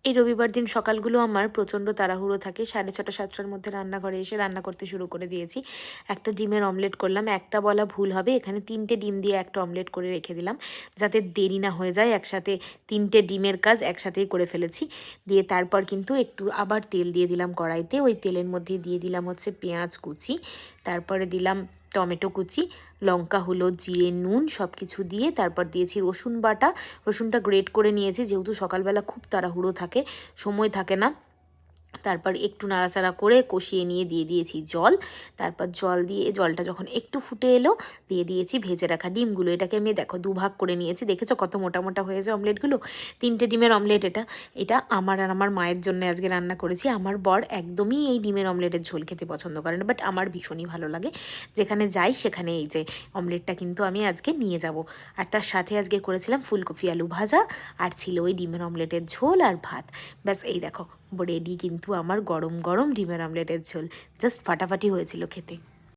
এই রবিবার দিন সকালগুলো আমার প্রচণ্ড তাড়াহুড়ো থাকে। 6:30 7টার মধ্যে রান্নাঘরে এসে রান্না করতে শুরু করে দিয়েছি। একটা ডিমের অমলেট করলাম। একটা বলা ভুল হবে, এখানে 3টে ডিম দিয়ে একটা অমলেট করে রেখে দিলাম, যাতে দেরি না হয়ে যায়। একসাথে 3টে ডিমের কাজ একসাথেই করে ফেলেছি। দিয়ে তারপর কিন্তু একটু আবার তেল দিয়ে দিলাম কড়াইতে। ওই তেলের মধ্যে দিয়ে দিলাম হচ্ছে পেঁয়াজ কুচি, তারপরে দিলাম টমেটো কুচি, লঙ্কা, হলুদ, জিরে, নুন সব কিছু দিয়ে তারপর দিয়েছি রসুন বাটা। রসুনটা গ্রেট করে নিয়েছি, যেহেতু সকালবেলা খুব তাড়াহুড়ো থাকে, সময় থাকে না। তারপর একটু নাড়াচাড়া করে কষিয়ে নিয়ে দিয়ে দিয়েছি জল। তারপর জল দিয়ে জলটা যখন একটু ফুটে এলো, দিয়ে দিয়েছি ভেজে রাখা ডিমগুলো। এটাকে আমি দেখো দুভাগ করে নিয়েছি, দেখেছো কত মোটা মোটা হয়েছে অমলেটগুলো। 3টে ডিমের অমলেট এটা। এটা আমার আর আমার মায়ের জন্য আজকে রান্না করেছি। আমার বর একদমই এই ডিমের অমলেটের ঝোল খেতে পছন্দ করে না, বাট আমার ভীষণই ভালো লাগে। যেখানে যাই সেখানে এই যে অমলেটটা কিন্তু আমি আজকে নিয়ে যাব। আর তার সাথে আজকে করেছিলাম ফুলকপি আলু ভাজা, আর ছিল ওই ডিমের অমলেটের ঝোল আর ভাত। ব্যাস এই দেখো রেডি কিন্তু আমার গরম গরম ডিমের অমলেটের ঝোল। জাস্ট ফাটাফাটি হয়েছিল খেতে।